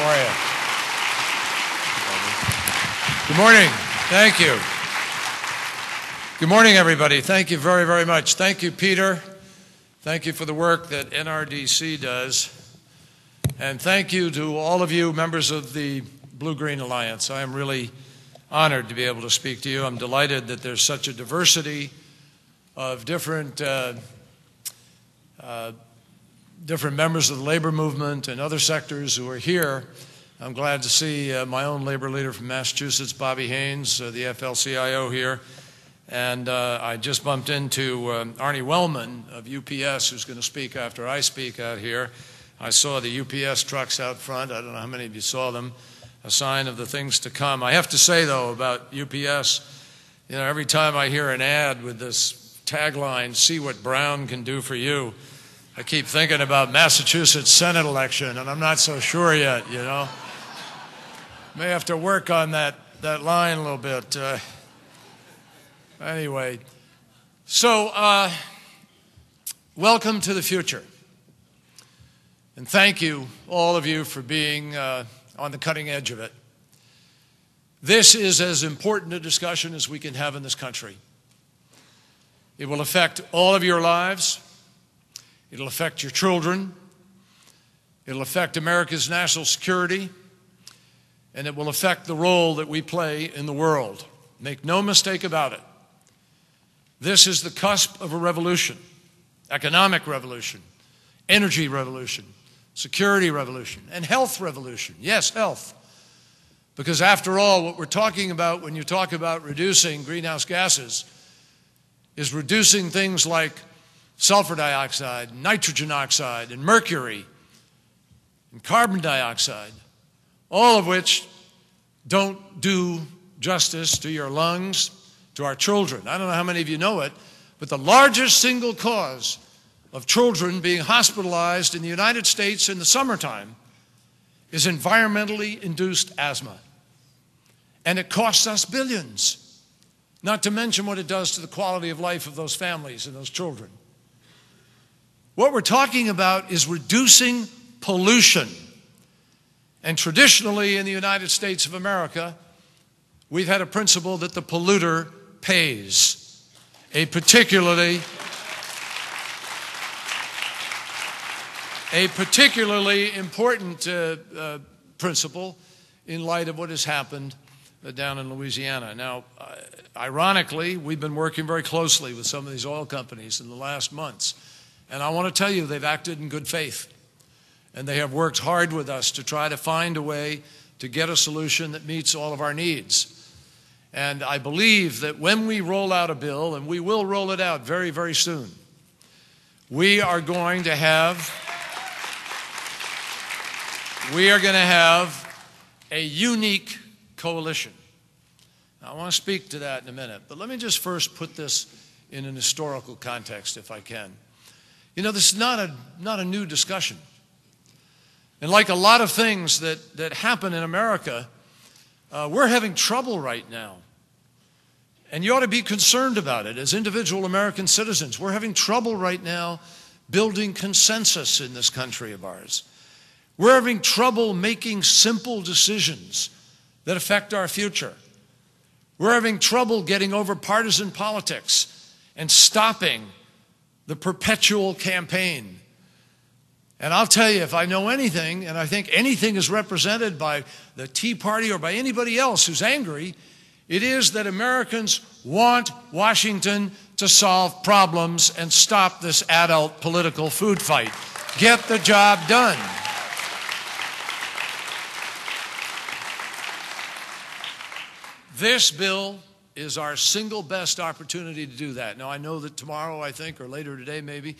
How are you? Good morning. Thank you. Good morning, everybody. Thank you very, very much. Thank you, Peter. Thank you for the work that NRDC does. And thank you to all of you members of the Blue-Green Alliance. I am really honored to be able to speak to you. I'm delighted that there's such a diversity of different members of the labor movement and other sectors who are here. I'm glad to see my own labor leader from Massachusetts, Bobby Haynes, the AFL-CIO here. And I just bumped into Arnie Wellman of UPS, who's going to speak after I speak out here. I saw the UPS trucks out front. I don't know how many of you saw them, a sign of the things to come. I have to say, though, about UPS, you know, every time I hear an ad with this tagline, "See what Brown can do for you," I keep thinking about Massachusetts Senate election, and I'm not so sure yet, you know. May have to work on that line a little bit. Anyway, so welcome to the future. And thank you, all of you, for being on the cutting edge of it. This is as important a discussion as we can have in this country. It will affect all of your lives. It'll affect your children. It'll affect America's national security. And it will affect the role that we play in the world. Make no mistake about it. This is the cusp of a revolution, economic revolution, energy revolution, security revolution, and health revolution. Yes, health. Because after all, what we're talking about when you talk about reducing greenhouse gases is reducing things like sulfur dioxide, nitrogen oxide, and mercury, and carbon dioxide, all of which don't do justice to your lungs, to our children. I don't know how many of you know it, but the largest single cause of children being hospitalized in the United States in the summertime is environmentally induced asthma. And it costs us billions, not to mention what it does to the quality of life of those families and those children. What we're talking about is reducing pollution. And traditionally in the United States of America, we've had a principle that the polluter pays, a particularly important principle in light of what has happened down in Louisiana. Now, ironically, we've been working very closely with some of these oil companies in the last months. And I want to tell you, they've acted in good faith. And they have worked hard with us to try to find a way to get a solution that meets all of our needs. And I believe that when we roll out a bill, and we will roll it out very, very soon, we are going to have a unique coalition. Now, I want to speak to that in a minute, but let me just first put this in an historical context, if I can. You know, this is not a new discussion. And like a lot of things that happen in America, we're having trouble right now. And you ought to be concerned about it as individual American citizens. We're having trouble right now building consensus in this country of ours. We're having trouble making simple decisions that affect our future. We're having trouble getting over partisan politics and stopping the perpetual campaign. And I'll tell you, if I know anything, and I think anything is represented by the Tea Party or by anybody else who's angry, it is that Americans want Washington to solve problems and stop this adult political food fight. Get the job done. This bill is our single best opportunity to do that. Now, I know that tomorrow, I think, or later today maybe,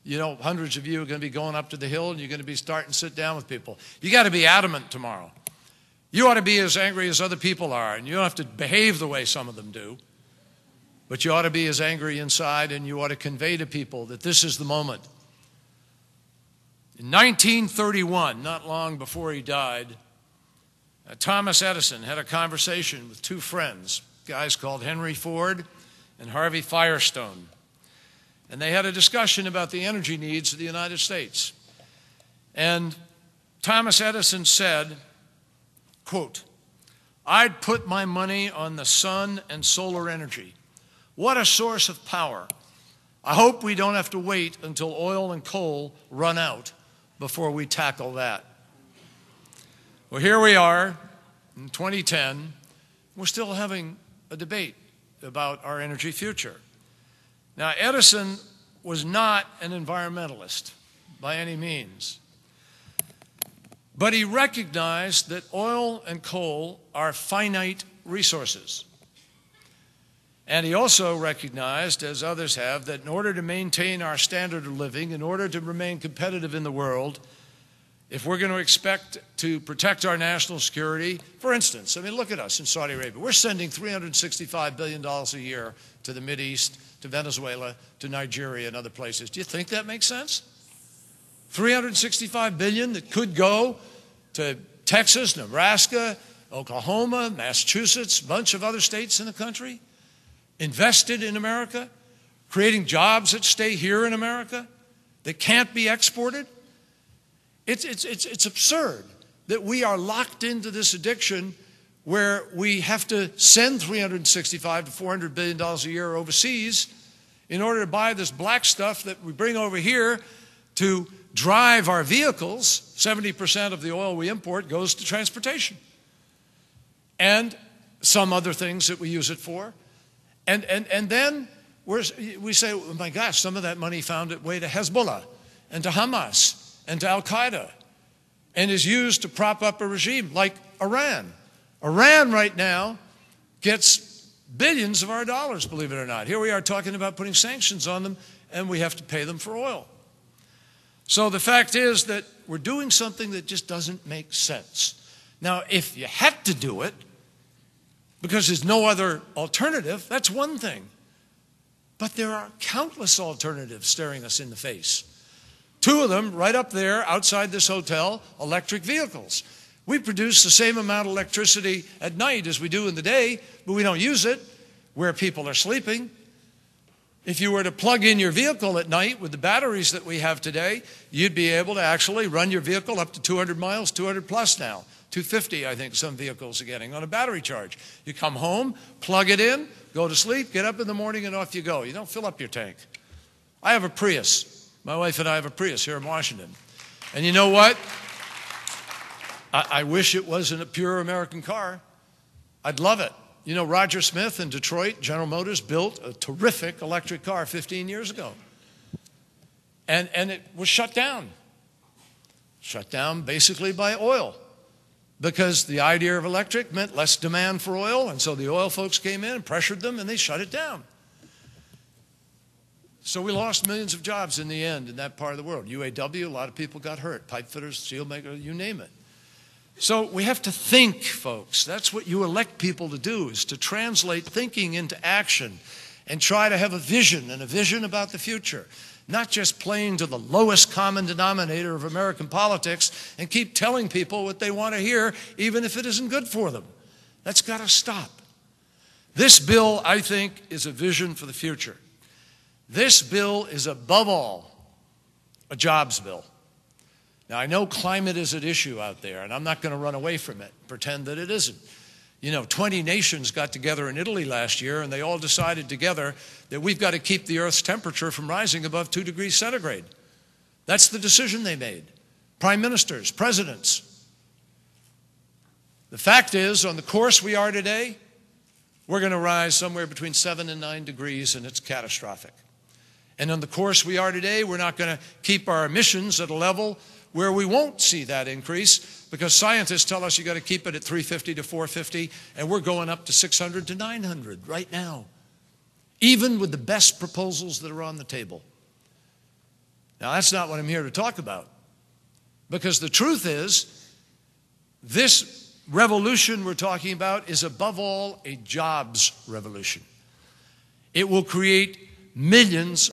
you know, hundreds of you are going to be going up to the Hill and you're going to be starting to sit down with people. You got to be adamant tomorrow. You ought to be as angry as other people are, and you don't have to behave the way some of them do. But you ought to be as angry inside, and you ought to convey to people that this is the moment. In 1931, not long before he died, Thomas Edison had a conversation with two friends, guys called Henry Ford and Harvey Firestone. And they had a discussion about the energy needs of the United States. And Thomas Edison said, quote, "I'd put my money on the sun and solar energy. What a source of power. I hope we don't have to wait until oil and coal run out before we tackle that." Well, here we are in 2010. We're still having a debate about our energy future. Now, Edison was not an environmentalist by any means, but he recognized that oil and coal are finite resources. And he also recognized, as others have, that in order to maintain our standard of living, in order to remain competitive in the world, if we're going to expect to protect our national security, for instance, I mean, look at us in Saudi Arabia. We're sending $365 billion a year to the Mideast, to Venezuela, to Nigeria, and other places. Do you think that makes sense? $365 billion that could go to Texas, Nebraska, Oklahoma, Massachusetts, a bunch of other states in the country, invested in America, creating jobs that stay here in America, that can't be exported. It's absurd that we are locked into this addiction where we have to send $365 to $400 billion a year overseas in order to buy this black stuff that we bring over here to drive our vehicles. 70% of the oil we import goes to transportation and some other things that we use it for. And then we say, oh my gosh, some of that money found its way to Hezbollah and to Hamas and to Al-Qaeda, and is used to prop up a regime like Iran. Iran right now gets billions of our dollars, believe it or not. Here we are talking about putting sanctions on them, and we have to pay them for oil. So the fact is that we're doing something that just doesn't make sense. Now, if you had to do it, because there's no other alternative, that's one thing. But there are countless alternatives staring us in the face. Two of them, right up there outside this hotel, electric vehicles. We produce the same amount of electricity at night as we do in the day, but we don't use it where people are sleeping. If you were to plug in your vehicle at night with the batteries that we have today, you'd be able to actually run your vehicle up to 200 miles, 200 plus now. 250, I think some vehicles are getting on a battery charge. You come home, plug it in, go to sleep, get up in the morning, and off you go. You don't fill up your tank. I have a Prius. My wife and I have a Prius here in Washington. And you know what? I wish it wasn't a pure American car. I'd love it. You know, Roger Smith in Detroit, General Motors, built a terrific electric car 15 years ago. And it was shut down. Shut down basically by oil. Because the idea of electric meant less demand for oil, and so the oil folks came in and pressured them, and they shut it down. So we lost millions of jobs in the end in that part of the world. UAW, a lot of people got hurt. Pipe fitters, steel makers, you name it. So we have to think, folks. That's what you elect people to do, is to translate thinking into action and try to have a vision, and a vision about the future. Not just playing to the lowest common denominator of American politics and keep telling people what they want to hear, even if it isn't good for them. That's got to stop. This bill, I think, is a vision for the future. This bill is, above all, a jobs bill. Now, I know climate is at issue out there, and I'm not going to run away from it, pretend that it isn't. You know, 20 nations got together in Italy last year, and they all decided together that we've got to keep the Earth's temperature from rising above 2 degrees centigrade. That's the decision they made. Prime ministers, presidents. The fact is, on the course we are today, we're going to rise somewhere between 7 and 9 degrees, and it's catastrophic. And on the course we are today, we're not going to keep our emissions at a level where we won't see that increase, because scientists tell us you got to keep it at 350 to 450, and we're going up to 600 to 900 right now, even with the best proposals that are on the table. Now, that's not what I'm here to talk about, because the truth is, this revolution we're talking about is, above all, a jobs revolution. It will create millions